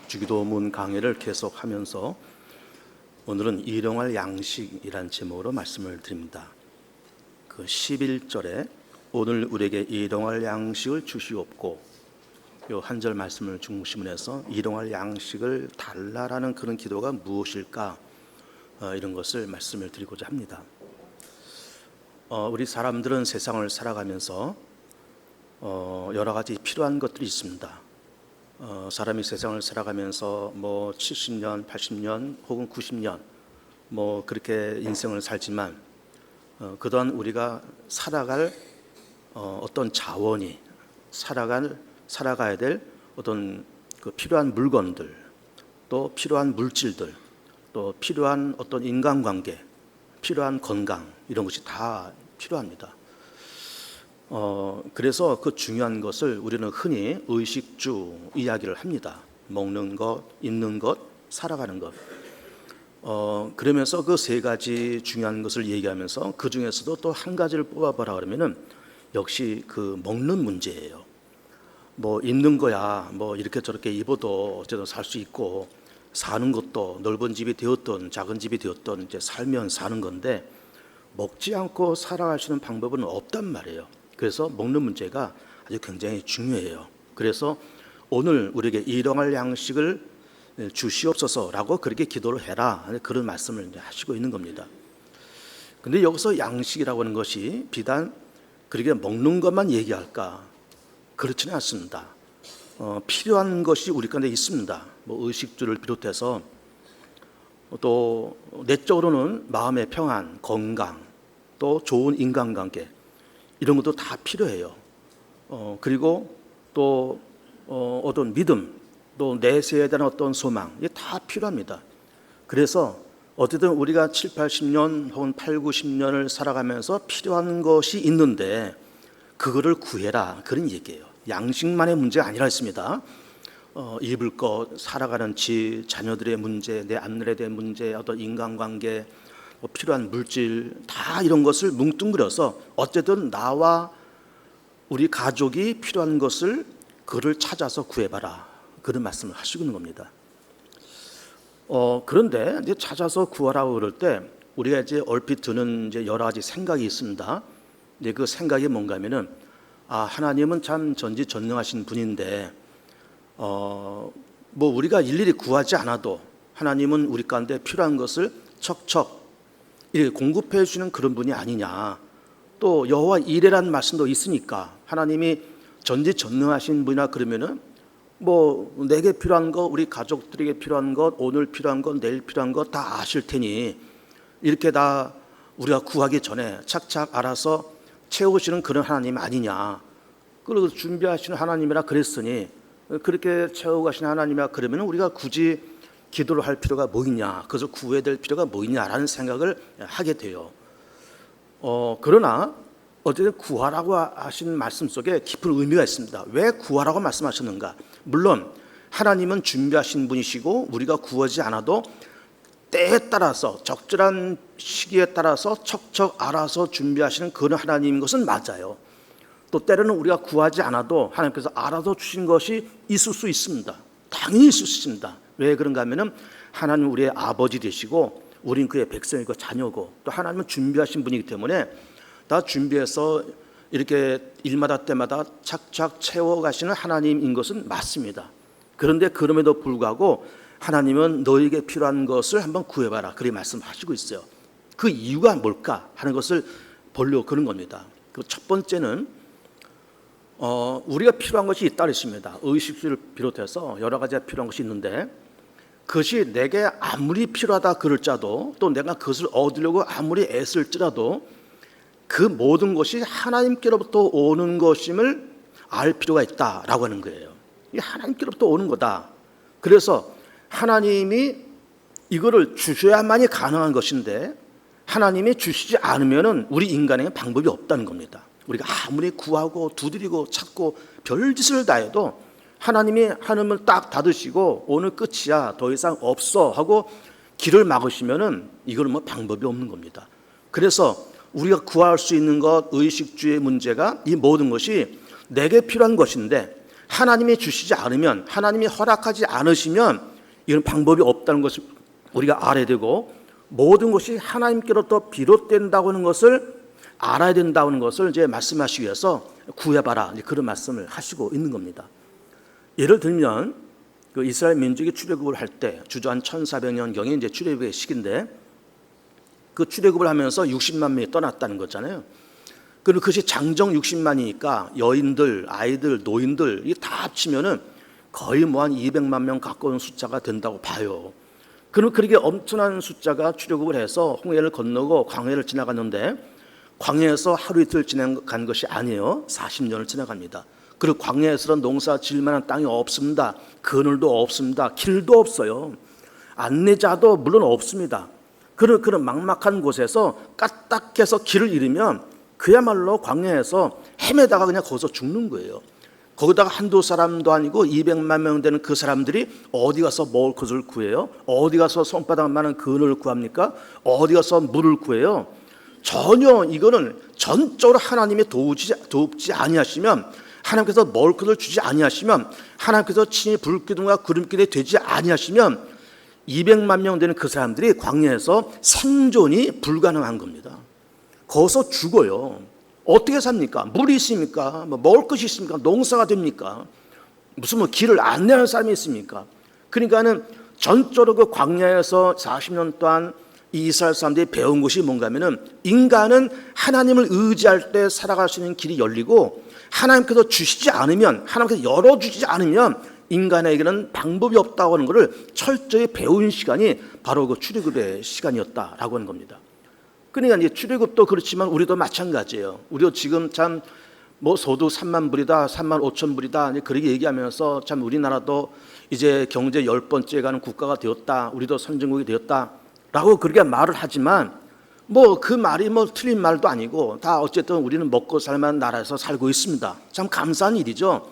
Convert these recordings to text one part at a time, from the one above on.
주기도문 강해를 계속하면서 오늘은 일용할 양식이란 제목으로 말씀을 드립니다. 그 11절에 오늘 우리에게 일용할 양식을 주시옵고, 요 한 절 말씀을 중심으로 해서 일용할 양식을 달라라는 그런 기도가 무엇일까, 이런 것을 말씀을 드리고자 합니다. 우리 사람들은 세상을 살아가면서 여러 가지 필요한 것들이 있습니다. 사람이 세상을 살아가면서 70년, 80년 혹은 90년 그렇게 인생을 살지만 그동안 우리가 살아갈 어떤 자원이 살아가야 될 어떤 그 필요한 물건들, 또 필요한 물질들, 또 필요한 어떤 인간관계, 필요한 건강, 이런 것이 다 필요합니다. 그래서 그 중요한 것을 우리는 흔히 의식주 이야기를 합니다. 먹는 것, 입는 것, 살아가는 것. 그러면서 그 세 가지 중요한 것을 얘기하면서 그 중에서도 또 한 가지를 뽑아보라 그러면은 역시 그 먹는 문제예요. 입는 거야 이렇게 저렇게 입어도 어쨌든 살 수 있고, 사는 것도 넓은 집이 되었던 작은 집이 되었던 이제 살면 사는 건데, 먹지 않고 살아갈 수 있는 방법은 없단 말이에요. 그래서 먹는 문제가 아주 굉장히 중요해요. 그래서 오늘 우리에게 일용할 양식을 주시옵소서라고 그렇게 기도를 해라, 그런 말씀을 하시고 있는 겁니다. 근데 여기서 양식이라고 하는 것이 비단 그렇게 먹는 것만 얘기할까? 그렇지는 않습니다. 필요한 것이 우리 가운데 있습니다. 의식주를 비롯해서 또 내적으로는 마음의 평안, 건강, 또 좋은 인간관계, 이런 것도 다 필요해요. 그리고 또 어떤 믿음, 또 내세에 대한 어떤 소망, 이게 다 필요합니다. 그래서 어쨌든 우리가 7, 80년 혹은 8, 90년을 살아가면서 필요한 것이 있는데 그거를 구해라, 그런 얘기예요. 양식만의 문제가 아니라 했습니다. 입을 것, 살아가는 집, 자녀들의 문제, 내 앞날에 대한 문제, 어떤 인간관계, 필요한 물질, 다 이런 것을 뭉뚱그려서 어쨌든 나와 우리 가족이 필요한 것을 그를 찾아서 구해봐라, 그런 말씀을 하시고 있는 겁니다. 그런데 이제 찾아서 구하라고 그럴 때 우리가 이제 얼핏 드는 이제 여러 가지 생각이 있습니다. 근데 그 생각이 뭔가면은 하나님은 참 전지전능하신 분인데 우리가 일일이 구하지 않아도 하나님은 우리 가운데 필요한 것을 척척 이렇게 공급해 주시는 그런 분이 아니냐. 또 여호와 이레라는 말씀도 있으니까 하나님이 전지전능하신 분이나 그러면은 내게 필요한 것, 우리 가족들에게 필요한 것, 오늘 필요한 것, 내일 필요한 것 다 아실 테니 이렇게 다 우리가 구하기 전에 착착 알아서 채우시는 그런 하나님 아니냐. 그리고 준비하시는 하나님이라 그랬으니 그렇게 채워가신 하나님이라 그러면 우리가 굳이 기도를 할 필요가 뭐 있냐, 그것을 구해야 될 필요가 뭐 있냐라는 생각을 하게 돼요. 그러나 어쨌든 구하라고 하신 말씀 속에 깊은 의미가 있습니다. 왜 구하라고 말씀하셨는가? 물론 하나님은 준비하신 분이시고 우리가 구하지 않아도 때에 따라서 적절한 시기에 따라서 척척 알아서 준비하시는 그런 하나님인 것은 맞아요. 또 때로는 우리가 구하지 않아도 하나님께서 알아서 주신 것이 있을 수 있습니다. 당연히 있을 수 있습니다. 왜 그런가 하면은 하나님은 우리의 아버지 되시고 우린 그의 백성이고 자녀고, 또 하나님은 준비하신 분이기 때문에 다 준비해서 이렇게 일마다 때마다 착착 채워가시는 하나님인 것은 맞습니다. 그런데 그럼에도 불구하고 하나님은 너에게 필요한 것을 한번 구해봐라, 그렇게 말씀하시고 있어요. 그 이유가 뭘까 하는 것을 보려고 그런 겁니다. 그 첫 번째는 우리가 필요한 것이 있다 그랬습니다. 의식주를 비롯해서 여러 가지가 필요한 것이 있는데 그것이 내게 아무리 필요하다 그럴지라도, 또 내가 그것을 얻으려고 아무리 애쓸지라도 그 모든 것이 하나님께로부터 오는 것임을 알 필요가 있다라고 하는 거예요. 이게 하나님께로부터 오는 거다. 그래서 하나님이 이거를 주셔야만이 가능한 것인데 하나님이 주시지 않으면은 우리 인간에게 방법이 없다는 겁니다. 우리가 아무리 구하고 두드리고 찾고 별짓을 다 해도 하나님이 하늘을 딱 닫으시고 오늘 끝이야, 더 이상 없어 하고 길을 막으시면은 이거는 방법이 없는 겁니다. 그래서 우리가 구할 수 있는 것, 의식주의 문제가 이 모든 것이 내게 필요한 것인데 하나님이 주시지 않으면, 하나님이 허락하지 않으시면 이런 방법이 없다는 것을 우리가 알아야 되고, 모든 것이 하나님께로부터 비롯된다고 하는 것을 알아야 된다는 것을 이제 말씀하시기 위해서 구해봐라, 그런 말씀을 하시고 있는 겁니다. 예를 들면 그 이스라엘 민족이 출애굽을 할 때 주저 한 1400년경에 이제 출애굽의 시기인데, 그 출애굽을 하면서 60만 명이 떠났다는 거잖아요. 그리고 그것이 장정 60만이니까 여인들, 아이들, 노인들 이 다 합치면은 거의 뭐 한 200만 명 가까운 숫자가 된다고 봐요. 그럼 그렇게 엄청난 숫자가 출애굽을 해서 홍해를 건너고 광야를 지나갔는데, 광야에서 하루 이틀 지나간 것이 아니에요. 40년을 지나갑니다. 그리고 광야에서는 농사 지을 만한 땅이 없습니다. 그늘도 없습니다. 길도 없어요. 안내자도 물론 없습니다. 그런 막막한 곳에서 까딱해서 길을 잃으면 그야말로 광야에서 헤매다가 그냥 거기서 죽는 거예요. 거기다가 한두 사람도 아니고 200만 명 되는 그 사람들이 어디 가서 먹을 것을 구해요? 어디 가서 손바닥만한 그늘을 구합니까? 어디 가서 물을 구해요? 전혀 이거는 전적으로 하나님이 돕지 아니하시면, 하나님께서 먹을 것을 주지 아니하시면, 하나님께서 친히 불기둥과 구름길이 되지 아니하시면 200만 명 되는 그 사람들이 광야에서 생존이 불가능한 겁니다. 거기서 죽어요. 어떻게 삽니까? 물이 있습니까? 뭐 먹을 것이 있습니까? 농사가 됩니까? 무슨 뭐 길을 안내하는 사람이 있습니까? 그러니까는 전적으로 그 광야에서 40년 동안 이 이스라엘 사람들이 배운 것이 뭔가 하면은, 인간은 하나님을 의지할 때 살아갈 수 있는 길이 열리고, 하나님께서 주시지 않으면, 하나님께서 열어주지 않으면 인간에게는 방법이 없다고 하는 것을 철저히 배운 시간이 바로 그 출애굽의 시간이었다라고 하는 겁니다. 그러니까 이제 출애굽도 그렇지만 우리도 마찬가지예요. 우리도 지금 참 뭐 소득 3만 불이다, 3만 5천 불이다 그렇게 얘기하면서 참 우리나라도 이제 경제 10번째 가는 국가가 되었다, 우리도 선진국이 되었다라고 그렇게 말을 하지만, 뭐 그 말이 뭐 틀린 말도 아니고 다 어쨌든 우리는 먹고 살만한 나라에서 살고 있습니다. 참 감사한 일이죠.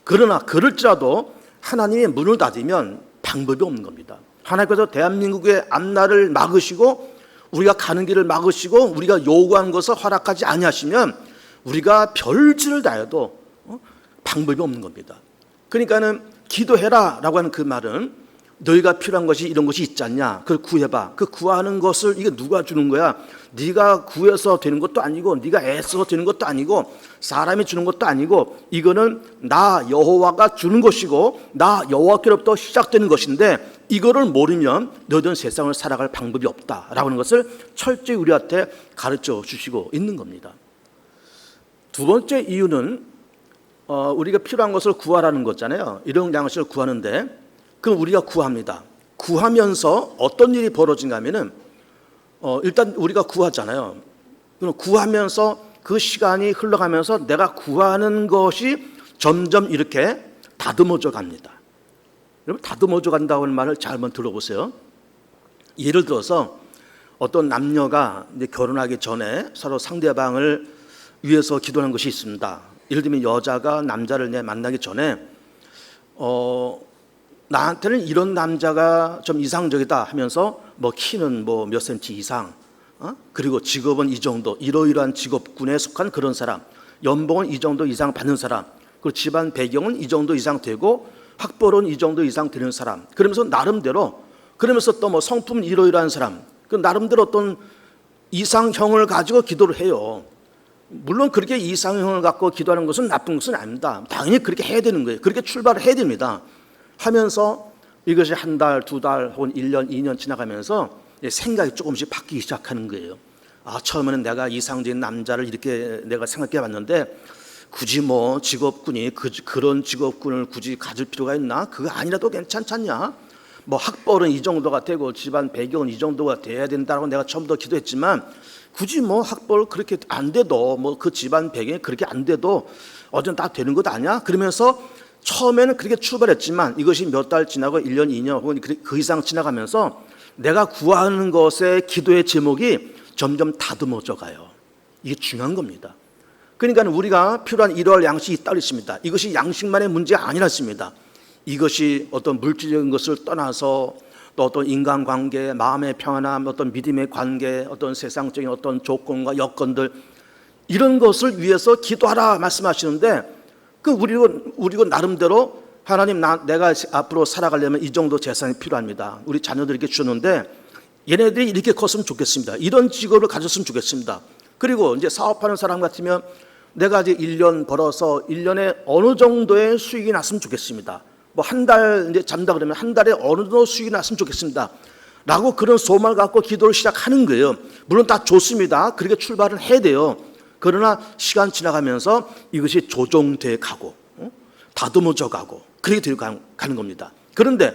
그러나 그럴지라도 하나님의 문을 닫으면 방법이 없는 겁니다. 하나님께서 대한민국의 앞날을 막으시고 우리가 가는 길을 막으시고 우리가 요구한 것을 허락하지 아니하시면 우리가 별짓을 다 해도 방법이 없는 겁니다. 그러니까는 기도해라 라고 하는 그 말은, 너희가 필요한 것이 이런 것이 있지 않냐, 그걸 구해봐. 그 구하는 것을 이게 누가 주는 거야? 네가 구해서 되는 것도 아니고, 네가 애써서 되는 것도 아니고, 사람이 주는 것도 아니고, 이거는 나 여호와가 주는 것이고 나 여호와께로부터 시작되는 것인데, 이거를 모르면 너희들은 세상을 살아갈 방법이 없다라고 하는 것을 철저히 우리한테 가르쳐 주시고 있는 겁니다. 두 번째 이유는 우리가 필요한 것을 구하라는 거잖아요. 이런 양식을 구하는데, 그럼 우리가 구합니다. 구하면서 어떤 일이 벌어진가 하면은 일단 우리가 구하잖아요. 그럼 구하면서 그 시간이 흘러가면서 내가 구하는 것이 점점 이렇게 다듬어져 갑니다. 여러분, 다듬어져 간다고 하는 말을 잘 한번 들어보세요. 예를 들어서 어떤 남녀가 이제 결혼하기 전에 서로 상대방을 위해서 기도하는 것이 있습니다. 예를 들면 여자가 남자를 만나기 전에 나한테는 이런 남자가 좀 이상적이다 하면서 뭐 키는 뭐 몇 센치 이상, 그리고 직업은 이 정도, 이러이러한 직업군에 속한 그런 사람, 연봉은 이 정도 이상 받는 사람, 그리고 집안 배경은 이 정도 이상 되고 학벌은 이 정도 이상 되는 사람, 그러면서 나름대로, 그러면서 또 뭐 성품은 이러이러한 사람, 그 나름대로 어떤 이상형을 가지고 기도를 해요. 물론 그렇게 이상형을 갖고 기도하는 것은 나쁜 것은 아닙니다. 당연히 그렇게 해야 되는 거예요. 그렇게 출발을 해야 됩니다. 하면서 이것이 한 달, 두 달 혹은 1년, 2년 지나가면서 생각이 조금씩 바뀌기 시작하는 거예요. 처음에는 내가 이상적인 남자를 이렇게 내가 생각해 봤는데, 굳이 뭐 직업군이 그런 직업군을 굳이 가질 필요가 있나? 그거 아니라도 괜찮잖냐? 뭐 학벌은 이 정도가 되고 집안 배경은 이 정도가 돼야 된다고 내가 처음부터 기도했지만, 굳이 뭐 학벌 그렇게 안 돼도, 뭐 그 집안 배경이 그렇게 안 돼도 어쨌든 다 되는 것 아니야? 그러면서 처음에는 그렇게 출발했지만 이것이 몇 달 지나고 1년, 2년 혹은 그 이상 지나가면서 내가 구하는 것의 기도의 제목이 점점 다듬어져 가요. 이게 중요한 겁니다. 그러니까 우리가 필요한 이러한 양식이 있다고 했습니다. 이것이 양식만의 문제가 아니랐습니다. 이것이 어떤 물질적인 것을 떠나서 또 어떤 인간관계, 마음의 평안함, 어떤 믿음의 관계, 어떤 세상적인 어떤 조건과 여건들, 이런 것을 위해서 기도하라 말씀하시는데, 그 우리가 나름대로 하나님 내가 앞으로 살아가려면 이 정도 재산이 필요합니다. 우리 자녀들에게 주셨는데 얘네들이 이렇게 컸으면 좋겠습니다. 이런 직업을 가졌으면 좋겠습니다. 그리고 이제 사업하는 사람 같으면 내가 이제 1년 벌어서 1년에 어느 정도의 수익이 났으면 좋겠습니다. 뭐 한 달 이제 잔다 그러면 한 달에 어느 정도 수익이 났으면 좋겠습니다. 라고 그런 소망을 갖고 기도를 시작하는 거예요. 물론 다 좋습니다. 그렇게 출발을 해야 돼요. 그러나 시간 지나가면서 이것이 조정돼 가고 다듬어져 가고 그렇게 되어 가는 겁니다. 그런데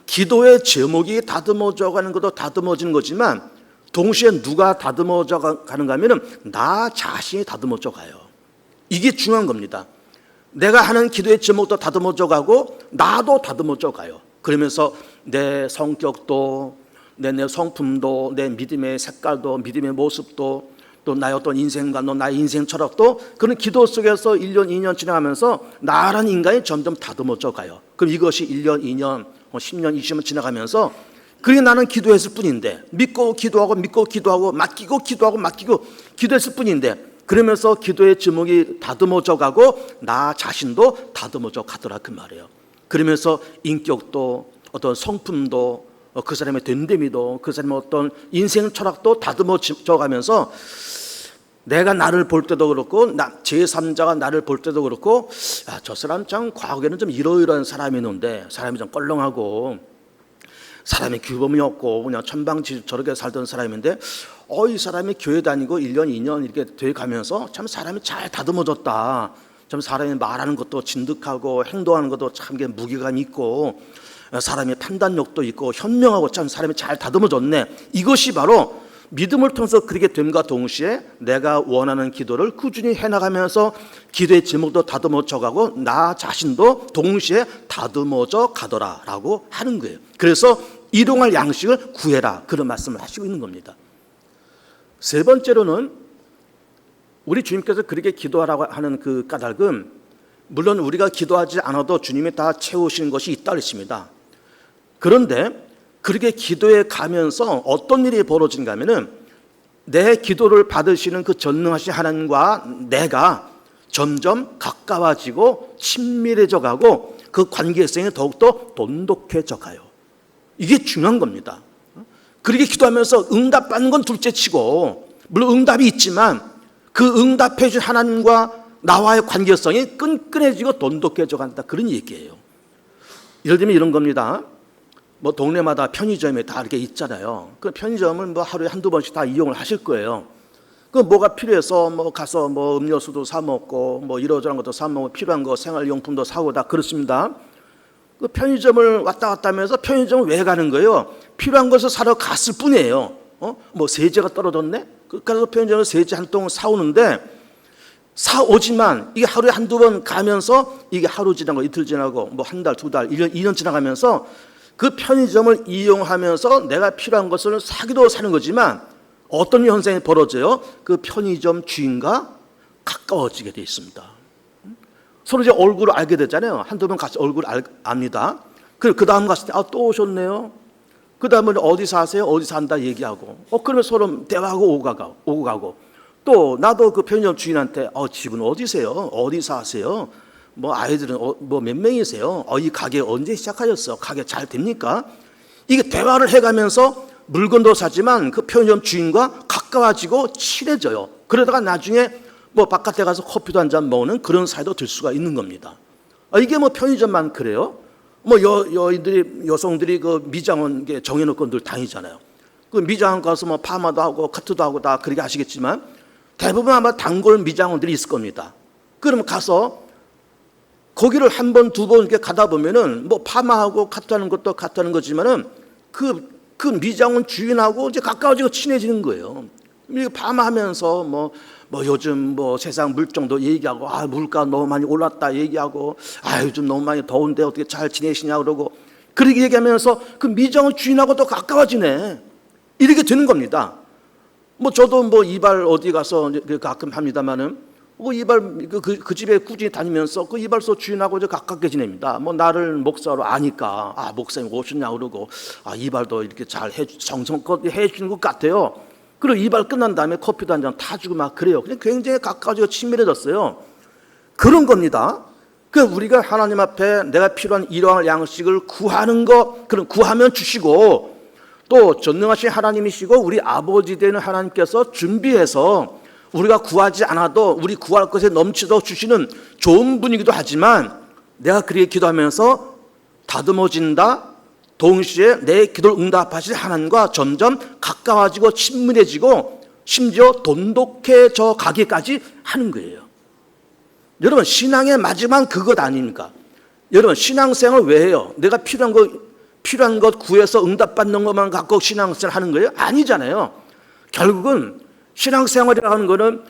기도의 제목이 다듬어져 가는 것도 다듬어지는 거지만 동시에 누가 다듬어져 가는가 하면 나 자신이 다듬어져 가요. 이게 중요한 겁니다. 내가 하는 기도의 제목도 다듬어져 가고 나도 다듬어져 가요. 그러면서 내 성격도 내 성품도 내 믿음의 색깔도 믿음의 모습도 또 나의 어떤 인생관도 나의 인생 철학도 그런 기도 속에서 1년 2년 지나가면서 나라는 인간이 점점 다듬어져 가요. 그럼 이것이 1년 2년 10년 20년 지나가면서 그게 나는 기도했을 뿐인데 믿고 기도하고 맡기고 기도하고 맡기고 기도했을 뿐인데 그러면서 기도의 제목이 다듬어져 가고 나 자신도 다듬어져 가더라 그 말이에요. 그러면서 인격도 어떤 성품도 그 사람의 됨됨이도 그 사람의 어떤 인생 철학도 다듬어져 가면서 내가 나를 볼 때도 그렇고 제3자가 나를 볼 때도 그렇고 저 사람 참 과거에는 좀 이러이러한 사람이었는데 사람이 좀 껄렁하고 사람이 규범이 없고 그냥 천방지 저렇게 살던 사람인데 이 사람이 교회 다니고 1년 2년 이렇게 돼 가면서 참 사람이 잘 다듬어졌다. 참 사람이 말하는 것도 진득하고 행동하는 것도 참 무게감 있고 사람의 판단력도 있고 현명하고 참 사람이 잘 다듬어졌네. 이것이 바로 믿음을 통해서 그렇게 됨과 동시에 내가 원하는 기도를 꾸준히 해나가면서 기도의 제목도 다듬어져 가고 나 자신도 동시에 다듬어져 가더라라고 하는 거예요. 그래서 일용할 양식을 구해라 그런 말씀을 하시고 있는 겁니다. 세 번째로는 우리 주님께서 그렇게 기도하라고 하는 그 까닭은 물론 우리가 기도하지 않아도 주님이 다 채우시는 것이 있다 그랬습니다. 그런데 그렇게 기도해 가면서 어떤 일이 벌어진가 하면은 내 기도를 받으시는 그 전능하신 하나님과 내가 점점 가까워지고 친밀해져 가고 그 관계성이 더욱더 돈독해져 가요. 이게 중요한 겁니다. 그렇게 기도하면서 응답받는 건 둘째치고 물론 응답이 있지만 그 응답해 준 하나님과 나와의 관계성이 끈끈해지고 돈독해져 간다 그런 얘기예요. 예를 들면 이런 겁니다. 뭐 동네마다 편의점에 다 이렇게 있잖아요. 그 편의점을 뭐 하루에 한두 번씩 다 이용을 하실 거예요. 그 뭐가 필요해서 뭐 가서 뭐 음료수도 사 먹고 뭐 이러저런 것도 사 먹고 필요한 거 생활용품도 사고 다 그렇습니다. 그 편의점을 왔다 갔다 하면서 편의점을 왜 가는 거예요? 필요한 것을 사러 갔을 뿐이에요. 뭐 세제가 떨어졌네? 그래서 편의점에서 세제 한 통 사오는데 사오지만 이게 하루에 한두 번 가면서 이게 하루 지나고 이틀 지나고 뭐 한 달, 두 달, 1년, 2년 지나가면서 그 편의점을 이용하면서 내가 필요한 것을 사기도 사는 거지만 어떤 현상이 벌어져요? 그 편의점 주인과 가까워지게 돼 있습니다. 서로 이제 얼굴을 알게 되잖아요. 한두 번 같이 얼굴 압니다. 그 다음 갔을 때 또 오셨네요. 그 다음에 어디 사세요? 어디 산다 얘기하고 그러면 서로 대화하고 오고 가고 또 나도 그 편의점 주인한테 집은 어디세요? 어디 사세요? 뭐 아이들은 뭐 몇 명이세요? 이 가게 언제 시작하셨어? 가게 잘 됩니까? 이게 대화를 해가면서 물건도 사지만 그 편의점 주인과 가까워지고 친해져요. 그러다가 나중에 뭐 바깥에 가서 커피도 한 잔 먹는 그런 사이도 될 수가 있는 겁니다. 이게 뭐 편의점만 그래요? 뭐 여성들이 그 미장원 정해놓고 늘 다니잖아요. 그 미장원 가서 뭐 파마도 하고 카트도 하고 다 그렇게 하시겠지만 대부분 아마 단골 미장원들이 있을 겁니다. 그러면 가서 거기를 한 번, 두 번 이렇게 가다 보면은 뭐 파마하고 카트하는 것도 카트하는 거지만은 그 미장원 주인하고 이제 가까워지고 친해지는 거예요. 파마하면서 뭐 요즘 뭐 세상 물정도 얘기하고 물가 너무 많이 올랐다 얘기하고 요즘 너무 많이 더운데 어떻게 잘 지내시냐 그러고 그렇게 얘기하면서 그 미장원 주인하고 또 가까워지네. 이렇게 되는 겁니다. 뭐 저도 뭐 이발 어디 가서 가끔 합니다만은 이발 그 집에 꾸준히 다니면서 그 이발소 주인하고 이제 가깝게 지냅니다. 뭐 나를 목사로 아니까 목사님 오셨냐 그러고 이발도 이렇게 잘 정성껏 해주는 것 같아요. 그리고 이발 끝난 다음에 커피도 한 잔 타주고 막 그래요. 그냥 굉장히 가까워지고 친밀해졌어요. 그런 겁니다. 우리가 하나님 앞에 내가 필요한 일용할 양식을 구하는 것, 그럼 구하면 주시고, 또 전능하신 하나님이시고 우리 아버지 되는 하나님께서 준비해서 우리가 구하지 않아도 우리 구할 것에 넘치도록 주시는 좋은 분이기도 하지만, 내가 그렇게 기도하면서 다듬어진다, 동시에 내 기도를 응답하실 하나님과 점점 가까워지고 친밀해지고 심지어 돈독해져 가기까지 하는 거예요. 여러분, 신앙의 마지막 그것 아닙니까? 여러분, 신앙생활 왜 해요? 내가 필요한 것 구해서 응답받는 것만 갖고 신앙생활 하는 거예요? 아니잖아요. 결국은 신앙생활이라고 하는 것은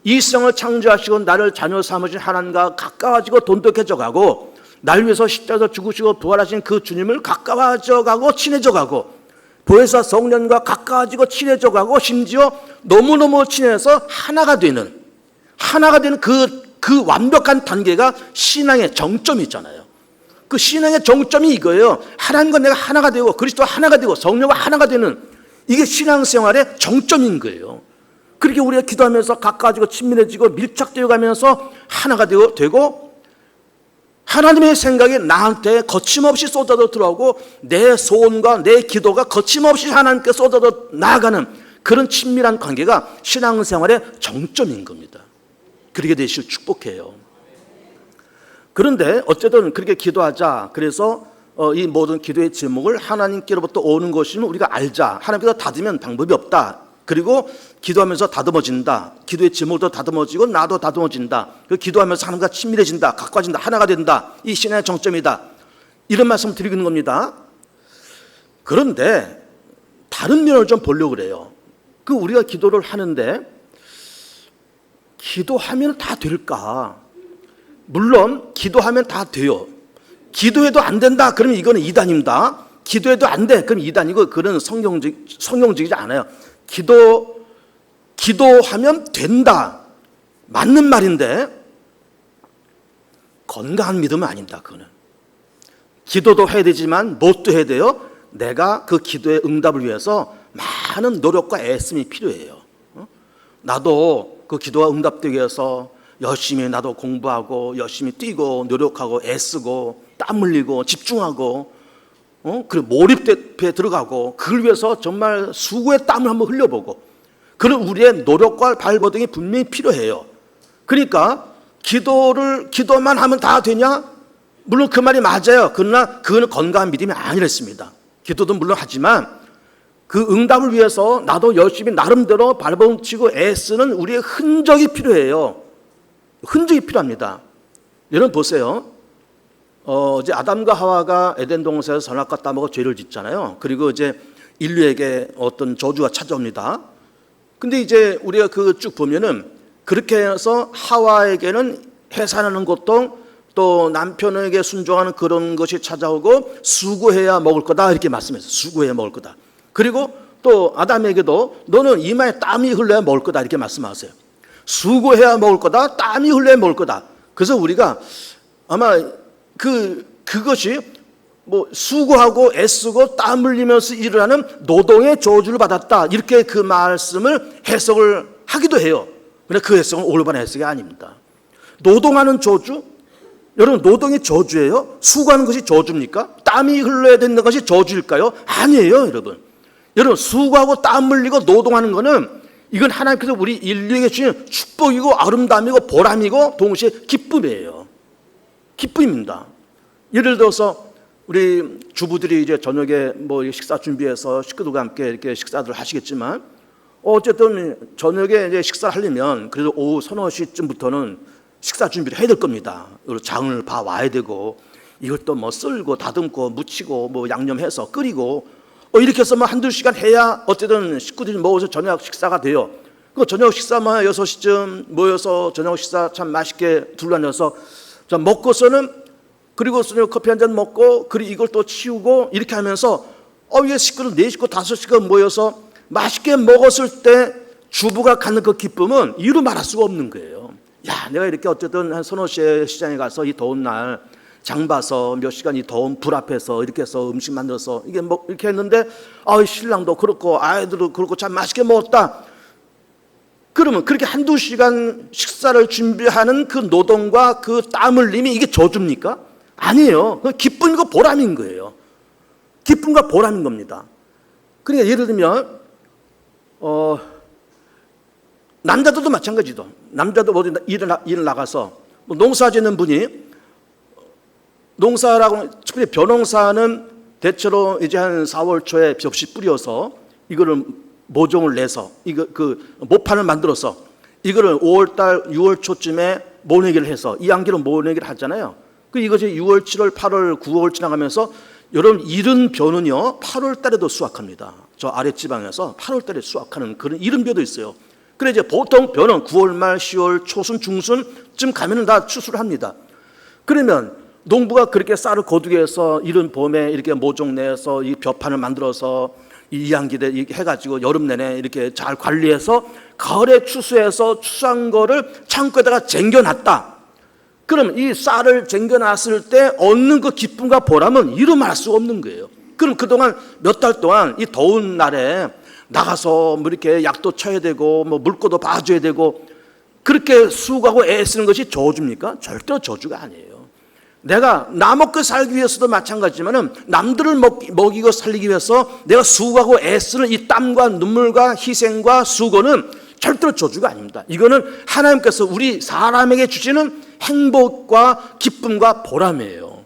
이 세상을 창조하시고 나를 자녀 삼으신 하나님과 가까워지고 돈독해져 가고, 날 위해서 십자가에서 죽으시고 부활하신 그 주님을 가까워져 가고 친해져 가고, 보혜사 성령과 가까워지고 친해져 가고, 심지어 너무너무 친해서 하나가 되는 그 완벽한 단계가 신앙의 정점이 있잖아요. 그 신앙의 정점이 이거예요. 하나님과 내가 하나가 되고 그리스도와 하나가 되고 성령과 하나가 되는, 이게 신앙생활의 정점인 거예요. 그렇게 우리가 기도하면서 가까워지고 친밀해지고 밀착되어 가면서 하나가 되고 하나님의 생각이 나한테 거침없이 쏟아져 들어오고 내 소원과 내 기도가 거침없이 하나님께 쏟아져 나아가는 그런 친밀한 관계가 신앙생활의 정점인 겁니다. 그렇게 되시길 축복해요. 그런데 어쨌든 그렇게 기도하자. 그래서 이 모든 기도의 제목을 하나님께로부터 오는 것임을 우리가 알자. 하나님께서 닫으면 방법이 없다. 그리고 기도하면서 다듬어진다. 기도의 제목도 다듬어지고 나도 다듬어진다. 그 기도하면서 하나님과 친밀해진다. 가까워진다. 하나가 된다. 이 신앙의 정점이다. 이런 말씀 드리는 겁니다. 그런데 다른 면을 좀 보려고 그래요. 우리가 기도를 하는데 기도하면 다 될까? 물론 기도하면 다 돼요. 기도해도 안 된다. 그러면 이거는 이단입니다. 기도해도 안 돼. 그럼 이단이고, 그런 성경적이지 않아요. 기도하면 된다. 맞는 말인데 건강한 믿음은 아닙니다. 그거는 기도도 해야 되지만 뭣도 해야 돼요? 내가 그 기도의 응답을 위해서 많은 노력과 애씀이 필요해요. 나도 그 기도가 응답되기 위해서 열심히 나도 공부하고 열심히 뛰고 노력하고 애쓰고 땀 흘리고 집중하고 그리고 몰입에 들어가고, 그걸 위해서 정말 수고의 땀을 한번 흘려보고, 그런 우리의 노력과 발버둥이 분명히 필요해요. 그러니까 기도만 하면 다 되냐? 물론 그 말이 맞아요. 그러나 그거는 건강한 믿음이 아니랬습니다. 기도도 물론 하지만 그 응답을 위해서 나도 열심히 나름대로 발버둥 치고 애쓰는 우리의 흔적이 필요해요. 흔적이 필요합니다. 여러분 보세요. 이제 아담과 하와가 에덴 동산에서 선악과 따먹어 죄를 짓잖아요. 그리고 이제 인류에게 어떤 저주가 찾아옵니다. 근데 이제 우리가 그 쭉 보면은 그렇게 해서 하와에게는 해산하는 고통, 또 남편에게 순종하는 그런 것이 찾아오고 수고해야 먹을 거다 이렇게 말씀했어요. 수고해야 먹을 거다. 그리고 또 아담에게도 너는 이마에 땀이 흘러야 먹을 거다 이렇게 말씀하세요. 수고해야 먹을 거다, 땀이 흘러야 먹을 거다. 그래서 우리가 아마 그것이 뭐 수고하고 애쓰고 땀 흘리면서 일을 하는 노동의 저주를 받았다, 이렇게 그 말씀을 해석을 하기도 해요. 그런데 그 해석은 올바른 해석이 아닙니다. 노동하는 저주? 여러분, 노동이 저주예요? 수고하는 것이 저주입니까? 땀이 흘러야 되는 것이 저주일까요? 아니에요, 여러분. 여러분, 수고하고 땀 흘리고 노동하는 것은 이건 하나님께서 우리 인류에게 주신 축복이고 아름다움이고 보람이고 동시에 기쁨이에요. 기쁨입니다. 예를 들어서 우리 주부들이 이제 저녁에 뭐 식사 준비해서 식구들과 함께 이렇게 식사들 하시겠지만, 어쨌든 저녁에 이제 식사를 하려면 그래도 오후 서너 시쯤부터는 식사 준비를 해야 될 겁니다. 그리고 장을 봐 와야 되고, 이것도 뭐 썰고 다듬고 무치고 뭐 양념해서 끓이고 이렇게 해서 뭐 한두 시간 해야 어쨌든 식구들이 먹어서 저녁 식사가 돼요. 그 저녁 식사만 6시쯤 모여서 저녁 식사 참 맛있게 둘러앉아서 먹고서는, 그리고 커피 한 잔 먹고, 그리고 이걸 또 치우고 이렇게 하면서 이게 식구들 4식구 5식구 모여서 맛있게 먹었을 때 주부가 갖는 그 기쁨은 이루 말할 수가 없는 거예요. 야, 내가 이렇게 어쨌든 한 서너 시에 시장에 가서 이 더운 날 장 봐서 몇 시간 이 더운 불 앞에서 이렇게 해서 음식 만들어서 이게 뭐 이렇게 했는데 신랑도 그렇고 아이들도 그렇고 참 맛있게 먹었다. 그러면 그렇게 한두 시간 식사를 준비하는 그 노동과 그 땀 흘림이 이게 저주입니까? 아니에요. 그건 기쁨이고 보람인 거예요. 기쁨과 보람인 겁니다. 그러니까 예를 들면 남자들도 마찬가지죠. 남자도 어디 일을 나가서 농사 짓는 분이 농사라고 특별히 벼농사는 대체로 이제 한 4월 초에 벽시 뿌려서 이거를 모종을 내서 이거 그 모판을 만들어서 이거를 5월달 6월 초쯤에 모내기를 해서 이 안기로 모내기를 하잖아요. 그 이것이 6월, 7월, 8월, 9월 지나가면서 여러분 이른 벼는요 8월 달에도 수확합니다. 저 아랫지방에서 8월 달에 수확하는 그런 이른 벼도 있어요. 그래 이제 보통 벼는 9월 말, 10월 초순, 중순쯤 가면은 다 추수를 합니다. 그러면 농부가 그렇게 쌀을 거두게 해서 이른 봄에 이렇게 모종 내서 이 벼판을 만들어서 이양기대 해가지고 여름 내내 이렇게 잘 관리해서 가을에 추수해서 추수한 거를 창고에다가 쟁겨놨다. 그러면 이 쌀을 쟁겨놨을 때 얻는 그 기쁨과 보람은 이루 말할 수가 없는 거예요. 그럼 그동안 몇 달 동안 이 더운 날에 나가서 뭐 이렇게 약도 쳐야 되고 뭐 물고도 봐줘야 되고 그렇게 수고하고 애쓰는 것이 저주입니까? 절대로 저주가 아니에요. 내가 나 먹고 살기 위해서도 마찬가지지만은 남들을 먹이고 살리기 위해서 내가 수고하고 애쓰는 이 땀과 눈물과 희생과 수고는 절대로 저주가 아닙니다. 이거는 하나님께서 우리 사람에게 주시는 행복과 기쁨과 보람이에요.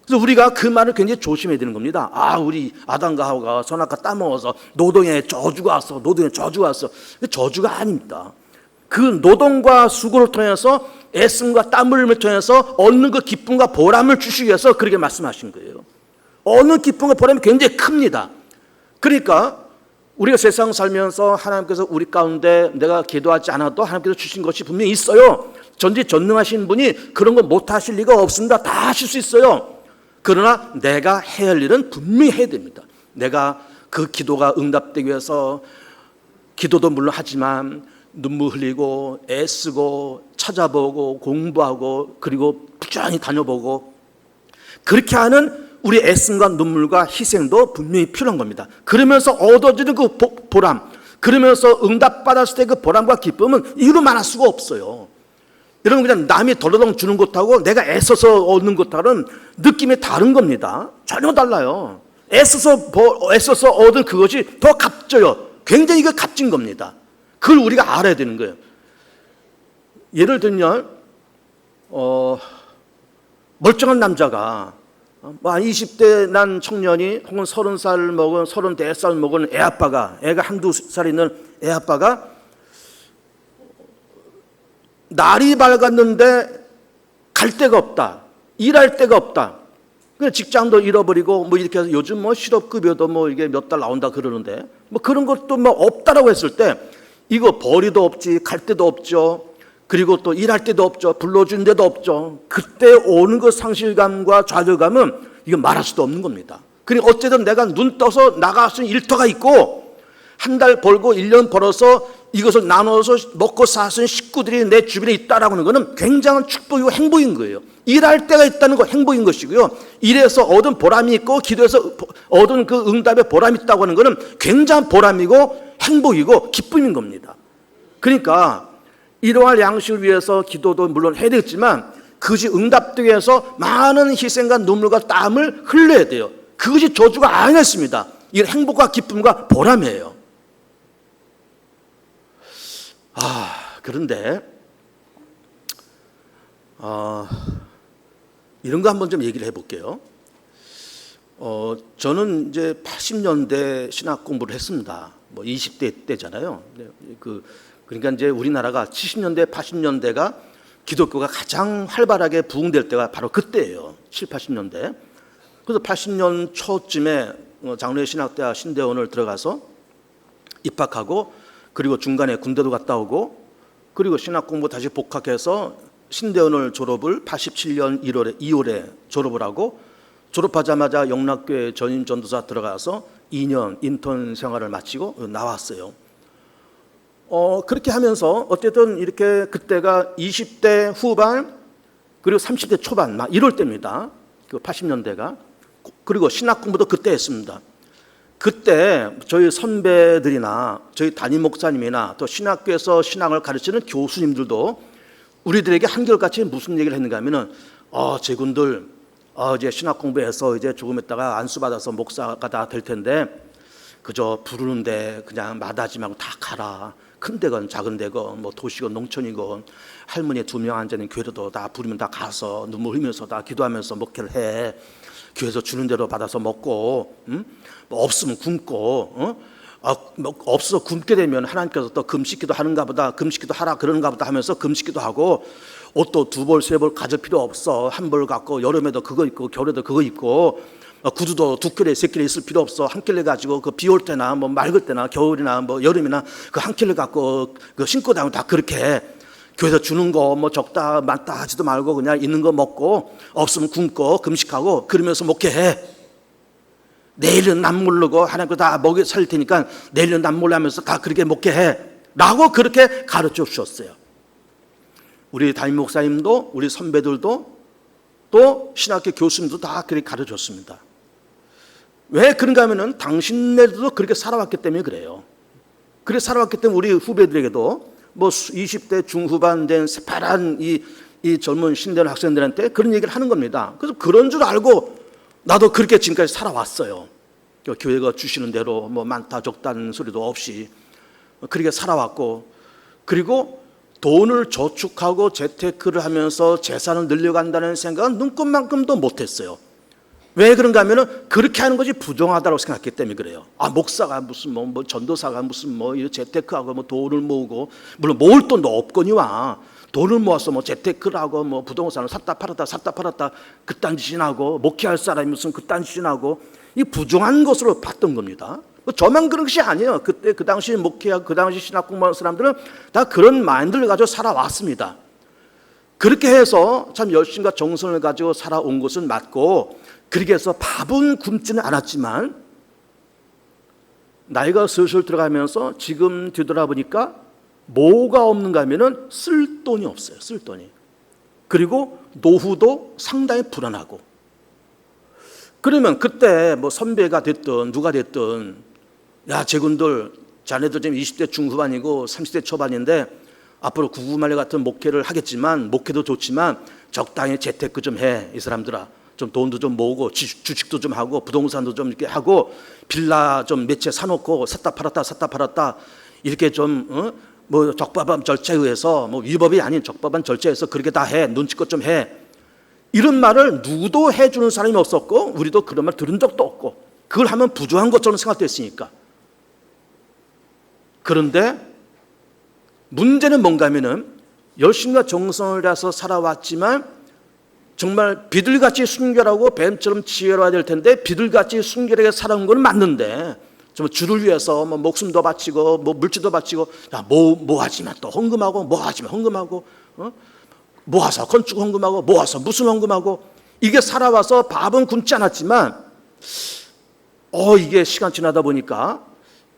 그래서 우리가 그 말을 굉장히 조심해야 되는 겁니다. 우리 아담과 하와가 선악과 따먹어서 노동에 저주가 왔어. 노동에 저주가 왔어. 저주가 아닙니다. 그 노동과 수고를 통해서 애씀과 땀 흘림을 통해서 얻는 그 기쁨과 보람을 주시기 위해서 그렇게 말씀하신 거예요. 얻는 기쁨과 보람이 굉장히 큽니다. 그러니까 우리가 세상 살면서 하나님께서 우리 가운데 내가 기도하지 않아도 하나님께서 주신 것이 분명히 있어요. 전지전능하신 분이 그런 거 못하실 리가 없습니다. 다 하실 수 있어요. 그러나 내가 해야 할 일은 분명히 해야 됩니다. 내가 그 기도가 응답되기 위해서 기도도 물론 하지만 눈물 흘리고 애쓰고 찾아보고 공부하고 그리고 부지런히 다녀보고 그렇게 하는 우리 애씀과 눈물과 희생도 분명히 필요한 겁니다. 그러면서 얻어지는 그 보람, 그러면서 응답받았을 때 그 보람과 기쁨은 이루 말할 수가 없어요. 여러분 그냥 남이 덜러덩 주는 것하고 내가 애써서 얻는 것하고는 느낌이 다른 겁니다. 전혀 달라요. 애써서 얻은 그것이 더 값져요. 굉장히 이거 값진 겁니다. 그걸 우리가 알아야 되는 거예요. 예를 들면 멀쩡한 남자가 20대 난 청년이 혹은 30살 먹은 34살 먹은 애가 한두 살 있는 애아빠가 날이 밝았는데 갈 데가 없다. 일할 데가 없다. 직장도 잃어버리고 뭐 이렇게 해서 요즘 뭐 실업급여도 뭐 이게 몇 달 나온다 그러는데 뭐 그런 것도 뭐 없다라고 했을 때 이거 벌이도 없지, 갈 데도 없죠. 그리고 또 일할 데도 없죠. 불러준 데도 없죠. 그때 오는 그 상실감과 좌절감은 이거 말할 수도 없는 겁니다. 그러니까 어쨌든 내가 눈 떠서 나갈 수 있는 일터가 있고 한 달 벌고 1년 벌어서 이것을 나눠서 먹고 사는 식구들이 내 주변에 있다라고 하는 것은 굉장한 축복이고 행복인 거예요. 일할 때가 있다는 거 행복인 것이고요. 일해서 얻은 보람이 있고 기도해서 얻은 그 응답의 보람이 있다고 하는 것은 굉장한 보람이고 행복이고 기쁨인 겁니다. 그러니까 일용할 양식을 위해서 기도도 물론 해야 되겠지만 그것이 응답되기 위해서 많은 희생과 눈물과 땀을 흘려야 돼요. 그것이 저주가 아니었습니다. 이건 행복과 기쁨과 보람이에요. 그런데 이런 거 한번 좀 얘기를 해볼게요. 저는 이제 80년대 신학 공부를 했습니다. 뭐 20대 때잖아요. 그러니까 이제 우리나라가 70년대, 80년대가 기독교가 가장 활발하게 부흥될 때가 바로 그때예요. 7, 80년대. 그래서 80년 초쯤에 장로회 신학대학 신대원을 들어가서 입학하고 그리고 중간에 군대도 갔다 오고 그리고 신학 공부 다시 복학해서 신대원을 졸업을 87년 2월에 졸업을 하고 졸업하자마자 영락교회 전임 전도사 들어가서 2년 인턴 생활을 마치고 나왔어요. 그렇게 하면서 어쨌든 이렇게 그때가 20대 후반 그리고 30대 초반 막 이럴 때입니다. 그 80년대가. 그리고 신학 공부도 그때 했습니다. 그때 저희 선배들이나 저희 담임 목사님이나 또 신학교에서 신학을 가르치는 교수님들도 우리들에게 한결같이 무슨 얘기를 했는가 하면은 제군들 이제 신학 공부해서 이제 조금 있다가 안수받아서 목사가 다 될 텐데 그저 부르는데 그냥 마다하지 말고 다 가라. 큰 데건 작은 데건 뭐 도시건 농촌이건 할머니 2명 앉아있는 교회도 다 부르면 다 가서 눈물 흘리면서 다 기도하면서 목회를 해. 교회에서 주는 대로 받아서 먹고 뭐 없으면 굶고 뭐 없어서 굶게 되면 하나님께서 또 금식기도 하는가 보다, 금식기도 하라 그러는가 보다 하면서 금식기도 하고 옷도 2벌 3벌 가질 필요 없어. 1벌 갖고 여름에도 그거 입고 겨울에도 그거 입고 구두도 2켤레 3켤레 있을 필요 없어. 1켤레 가지고 그 비 올 때나 뭐 맑을 때나 겨울이나 뭐 여름이나 그 1켤레 갖고 그 신고 다니면 다 그렇게 해. 교회에서 주는 거 뭐 적다 많다 하지도 말고 그냥 있는 거 먹고 없으면 굶고 금식하고 그러면서 목회해. 내일은 남 모르고 하나님께 다 먹여 살 테니까 내일은 남 몰라 하면서 다 그렇게 목회해 라고 그렇게 가르쳐 주셨어요. 우리 담임 목사님도 우리 선배들도 또 신학교 교수님도 다 그렇게 가르쳐 줬습니다. 왜 그런가 하면은 당신네들도 그렇게 살아왔기 때문에 그래요. 그렇게 살아왔기 때문에 우리 후배들에게도 뭐 20대 중후반 된 새파란 이 젊은 신대원 학생들한테 그런 얘기를 하는 겁니다. 그래서 그런 줄 알고 나도 그렇게 지금까지 살아왔어요. 교회가 주시는 대로 뭐 많다 적다는 소리도 없이 그렇게 살아왔고, 그리고 돈을 저축하고 재테크를 하면서 재산을 늘려간다는 생각은 눈꼽만큼도 못했어요. 왜 그런가 하면은 그렇게 하는 것이 부정하다고 생각했기 때문에 그래요. 목사가 무슨 뭐 전도사가 무슨 뭐 재테크하고 뭐 돈을 모으고, 물론 모을 돈도 없거니와 돈을 모아서 뭐 재테크를 하고 뭐 부동산을 샀다 팔았다 그딴 짓이 나고, 목회할 사람이 무슨 그딴 짓이 나고, 이 부정한 것으로 봤던 겁니다. 저만 그런 것이 아니에요. 그때 그 당시 목회하고 그 당시 신학 공부하는 사람들은 다 그런 마인드를 가지고 살아왔습니다. 그렇게 해서 참 열심과 정성을 가지고 살아온 것은 맞고, 그렇게 해서 밥은 굶지는 않았지만 나이가 슬슬 들어가면서 지금 뒤돌아보니까 뭐가 없는가 하면은 쓸 돈이 없어요. 쓸 돈이. 그리고 노후도 상당히 불안하고. 그러면 그때 뭐 선배가 됐든 누가 됐든, 야 제군들 자네들 지금 20대 중후반이고 30대 초반인데 앞으로 구구말려 같은 목회를 하겠지만, 목회도 좋지만 적당히 재테크 좀 해. 이 사람들아 좀 돈도 좀 모으고 주식도 좀 하고 부동산도 좀 이렇게 하고 빌라 좀 몇 채 사놓고 샀다 팔았다 이렇게 좀 뭐 적법한 절차에 의해서, 뭐 위법이 아닌 적법한 절차에서 그렇게 다 해. 눈치껏 좀 해. 이런 말을 누구도 해주는 사람이 없었고 우리도 그런 말 들은 적도 없고, 그걸 하면 부조한 것처럼 생각됐으니까. 그런데 문제는 뭔가 하면은 열심과 정성을 다해서 살아왔지만 정말 비둘기같이 순결하고 뱀처럼 지혜로워야 될 텐데 비둘기같이 순결하게 살아온 건 맞는데, 좀 주를 위해서 뭐 목숨도 바치고 뭐 물질도 바치고, 뭐 하지만 또 헌금하고 뭐 하지만 헌금하고 모아서 건축 헌금하고 모아서 무슨 헌금하고, 이게 살아와서 밥은 굶지 않았지만 이게 시간 지나다 보니까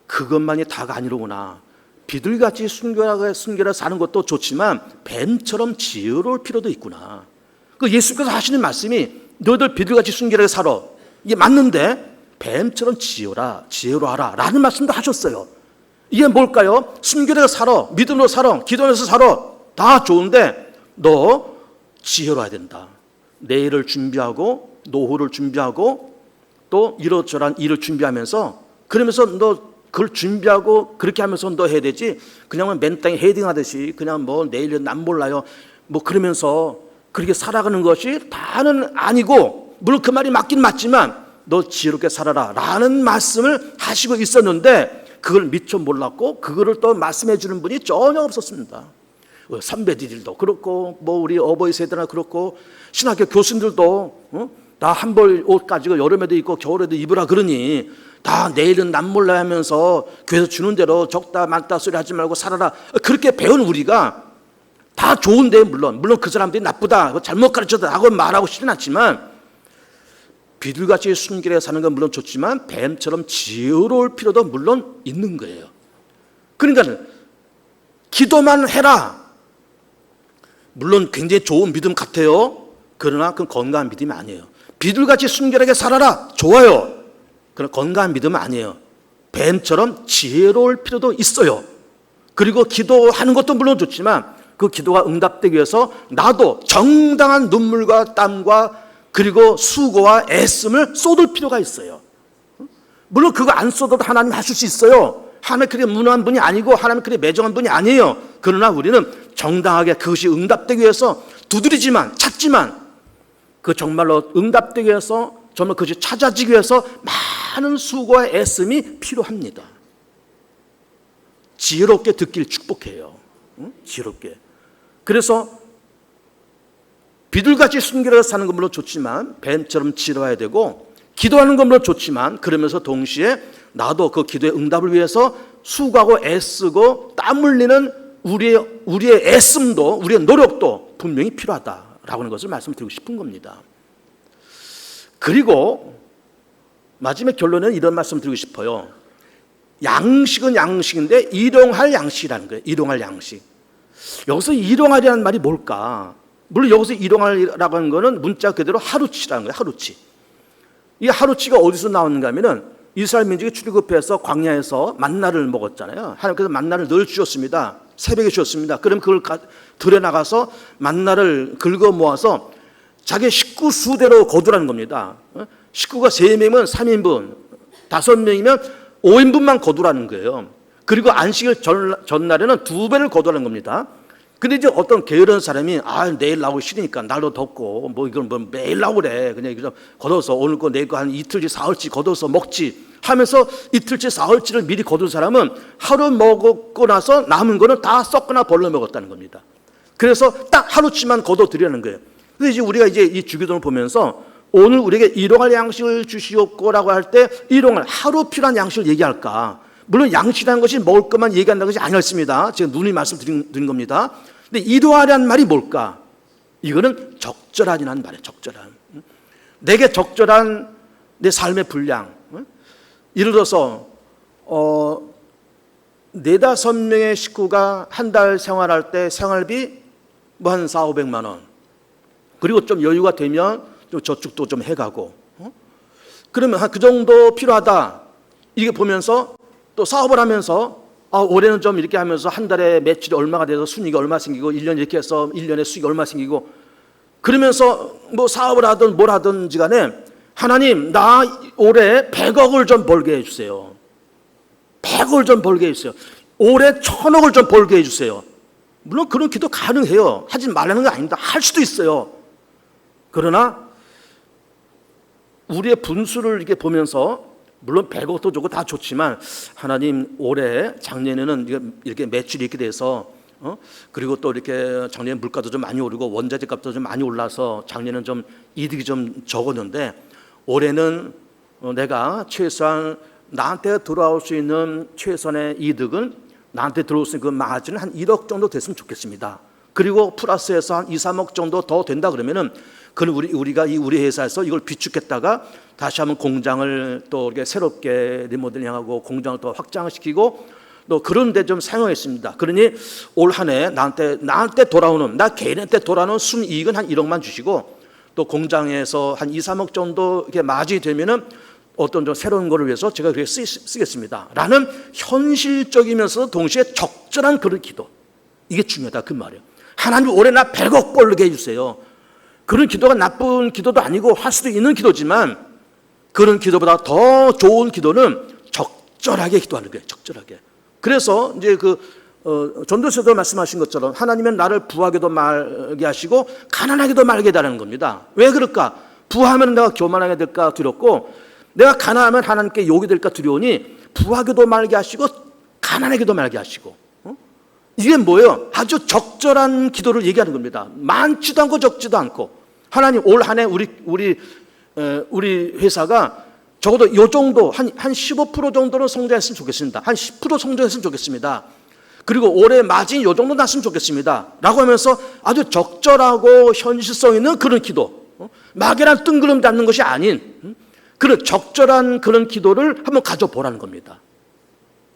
그것만이 다가 아니로구나. 비둘기같이 순결하게 사는 것도 좋지만 뱀처럼 지혜로울 필요도 있구나. 그 예수께서 하시는 말씀이 너희들 비둘기같이 순결하게 살아, 이게 맞는데 뱀처럼 지혜로하라 라는 말씀도 하셨어요. 이게 뭘까요? 순결하게 살아, 믿음으로 살아, 기도하면서 살아, 다 좋은데 너 지혜로워야 된다. 내일을 준비하고 노후를 준비하고 또 이러저러한 일을 준비하면서, 그러면서 너 그걸 준비하고 그렇게 하면서 너 해야 되지, 그냥 맨땅에 헤딩하듯이 그냥 뭐 내일은 남 몰라요 뭐 그러면서 그렇게 살아가는 것이 다는 아니고, 물론 그 말이 맞긴 맞지만 너 지혜롭게 살아라 라는 말씀을 하시고 있었는데 그걸 미처 몰랐고 그거를 또 말씀해 주는 분이 전혀 없었습니다. 선배들도 그렇고 뭐 우리 어버이 세대나 그렇고 신학교 교수님들도 다 한 벌 옷 가지고 여름에도 입고 겨울에도 입으라 그러니 다 내일은 남 몰라 하면서 교회에서 주는 대로 적다 많다 소리 하지 말고 살아라, 그렇게 배운 우리가 다 좋은데, 물론 그 사람들이 나쁘다 잘못 가르쳤다 하고 말하고 싶진 않지만, 비둘기같이 순결하게 사는 건 물론 좋지만 뱀처럼 지혜로울 필요도 물론 있는 거예요. 그러니까 기도만 해라, 물론 굉장히 좋은 믿음 같아요. 그러나 그건 건강한 믿음이 아니에요. 비둘기같이 순결하게 살아라, 좋아요. 그런 건강한 믿음은 아니에요. 뱀처럼 지혜로울 필요도 있어요. 그리고 기도하는 것도 물론 좋지만 그 기도가 응답되기 위해서 나도 정당한 눈물과 땀과 그리고 수고와 애씀을 쏟을 필요가 있어요. 물론 그거 안 쏟아도 하나님 하실 수 있어요. 하나님 그렇게 무능한 분이 아니고 하나님 그렇게 매정한 분이 아니에요. 그러나 우리는 정당하게 그것이 응답되기 위해서 두드리지만 찾지만 그 정말로 응답되기 위해서 정말 그것이 찾아지기 위해서 많은 수고와 애씀이 필요합니다. 지혜롭게 듣길 축복해요. 지혜롭게. 그래서 비둘같이 순결하게 사는 건 물론 좋지만 뱀처럼 지혜로워야 되고 기도하는 건 물론 좋지만 그러면서 동시에 나도 그 기도의 응답을 위해서 수고하고 애쓰고 땀 흘리는 우리의 애씀도 우리의 노력도 분명히 필요하다라고 하는 것을 말씀드리고 싶은 겁니다. 그리고 마지막 결론은 이런 말씀 드리고 싶어요. 양식은 양식인데 일용할 양식이라는 거예요. 일용할 양식. 여기서 일용하리라는 말이 뭘까? 물론 여기서 일용하리라고 하는 거는 문자 그대로 하루치라는 거예요. 하루치. 이 하루치가 어디서 나오는가 하면은 이스라엘 민족이 출애굽해서 광야에서 만나를 먹었잖아요. 하나님께서 만나를 늘 주셨습니다. 새벽에 주셨습니다. 그럼 그걸 들여 나가서 만나를 긁어 모아서 자기 식구 수대로 거두라는 겁니다. 식구가 3명이면 3인분, 5명이면 5인분만 거두라는 거예요. 그리고 안식일 전날에는 2배를 거두라는 겁니다. 근데 이제 어떤 게으른 사람이 내일 나오기 싫으니까 날도 덥고 이건 매일 나오래. 그냥 이거 걷어서 오늘 거 내일 거 한 이틀치 사흘치 걷어서 먹지 하면서 이틀치 사흘치를 미리 거둔 사람은 하루 먹고 나서 남은 거는 다 썩거나 벌러 먹었다는 겁니다. 그래서 딱 하루치만 거둬 드리는 거예요. 그래서 이제 우리가 이제 이 주기도를 보면서 오늘 우리에게 일용할 양식을 주시옵고라고 할 때 일용할 하루 필요한 양식을 얘기할까? 물론 양식이라는 것이 먹을 것만 얘기한다는 것이 아니었습니다. 제가 누누이 말씀드린 겁니다. 근데 일용하라는 말이 뭘까? 이거는 적절한이라는 말이에요. 적절한. 내게 적절한 내 삶의 분량. 예를 들어서 4-5명의 식구가 한 달 생활할 때 생활비 한 400-500만 원. 그리고 좀 여유가 되면 좀 저축도 좀 해가고. 그러면 한 그 정도 필요하다. 이게 보면서 또 사업을 하면서 올해는 좀 이렇게 하면서 한 달에 매출이 얼마가 돼서 순이익이 얼마 생기고 1년 이렇게 해서 1년에 수익이 얼마 생기고 그러면서 뭐 사업을 하든 뭘 하든지 간에 하나님 나 올해 100억을 좀 벌게 해주세요. 100억을 좀 벌게 해주세요. 올해 1000억을 좀 벌게 해주세요. 물론 그런 기도 가능해요. 하지 말라는 건 아닙니다. 할 수도 있어요. 그러나 우리의 분수를 이렇게 보면서 물론 100억도 좋고 다 좋지만 하나님 올해 작년에는 이렇게 매출이 이렇게 돼서 그리고 또 이렇게 작년에 물가도 좀 많이 오르고 원자재 값도 좀 많이 올라서 작년에는 좀 이득이 좀 적었는데 올해는 내가 최소한 나한테 돌아올 수 있는 최선의 이득은 나한테 들어올 수 있는 그 마진은 한 1억 정도 됐으면 좋겠습니다. 그리고 플러스해서 한 2-3억 정도 더 된다 그러면은 그럼 우리가 우리 회사에서 이걸 비축했다가 다시 한번 공장을 또 이렇게 새롭게 리모델링하고 공장을 더 확장시키고 또 그런 데 좀 사용했습니다. 그러니 올 한 해 나한테 돌아오는 나 개인한테 돌아오는 순이익은 한 1억만 주시고 또 공장에서 한 2-3억 정도 이렇게 마진이 되면은 어떤 좀 새로운 거를 위해서 제가 그렇게 쓰겠습니다. 라는 현실적이면서 동시에 적절한 그런 기도. 이게 중요하다 그 말이에요. 하나님 올해 나 100억 벌게 해주세요. 그런 기도가 나쁜 기도도 아니고 할 수도 있는 기도지만 그런 기도보다 더 좋은 기도는 적절하게 기도하는 거예요. 적절하게. 그래서 이제 전도서도 말씀하신 것처럼 하나님은 나를 부하게도 말게 하시고 가난하게도 말게 해달라는 겁니다. 왜 그럴까? 부하면 내가 교만하게 될까 두렵고 내가 가난하면 하나님께 욕이 될까 두려우니 부하게도 말게 하시고 가난하게도 말게 하시고 이게 뭐예요? 아주 적절한 기도를 얘기하는 겁니다. 많지도 않고 적지도 않고 하나님 올 한 해 우리 회사가 적어도 요 정도 한 15% 정도는 성장했으면 좋겠습니다. 한 10% 성장했으면 좋겠습니다. 그리고 올해 마진 요 정도 났으면 좋겠습니다. 라고 하면서 아주 적절하고 현실성 있는 그런 기도, 막연한 뜬구름 잡는 것이 아닌 그런 적절한 그런 기도를 한번 가져보라는 겁니다.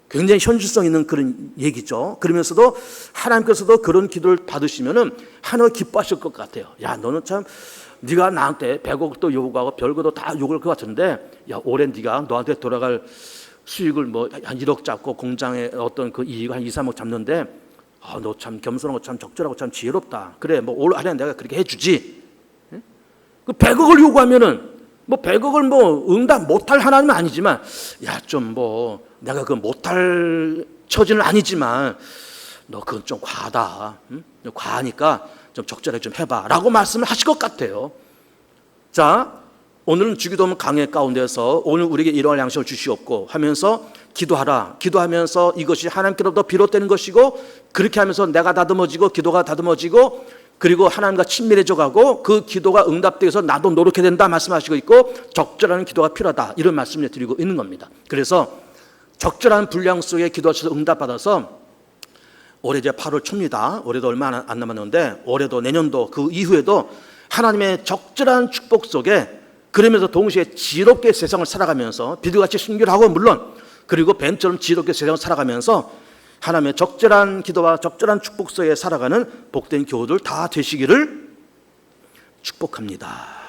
굉장히 현실성 있는 그런 얘기죠. 그러면서도 하나님께서도 그런 기도를 받으시면은 하나님 기뻐하실 것 같아요. 야, 너는 참 네가 나한테 100억도 요구하고 별거도 다 요구할 것 같은데, 야 올해 네가 너한테 돌아갈 수익을 뭐 한 1억 잡고 공장에 어떤 그 이익을 한 2, 3억 잡는데, 너 참 겸손하고 참 적절하고 참 지혜롭다. 그래, 뭐 올 한해 내가 그렇게 해주지. 그 100억을 요구하면은 뭐 100억을 뭐 응답 못할 하나님은 아니지만, 야 좀 뭐 내가 그 못할 처지는 아니지만 너 그건 좀 과하다. 응? 과하니까 좀 적절하게 좀 해봐라고 말씀을 하실 것 같아요. 자, 오늘은 주기도문 강해 가운데서 오늘 우리에게 일용할 양식을 주시옵고 하면서 기도하라. 기도하면서 이것이 하나님께로부터 비롯되는 것이고, 그렇게 하면서 내가 다듬어지고 기도가 다듬어지고, 그리고 하나님과 친밀해져 가고 그 기도가 응답되기 위해서 나도 노력해야 된다 말씀하시고 있고, 적절한 기도가 필요하다 이런 말씀을 드리고 있는 겁니다. 그래서 적절한 분량 속에 기도하셔서 응답받아서 올해 이제 8월 초입니다. 올해도 얼마 안 남았는데 올해도 내년도 그 이후에도 하나님의 적절한 축복 속에, 그러면서 동시에 지혜롭게 세상을 살아가면서 비둘기같이 순결하고 물론, 그리고 뱀처럼 지혜롭게 세상을 살아가면서 하나님의 적절한 기도와 적절한 축복 속에 살아가는 복된 교우들 다 되시기를 축복합니다.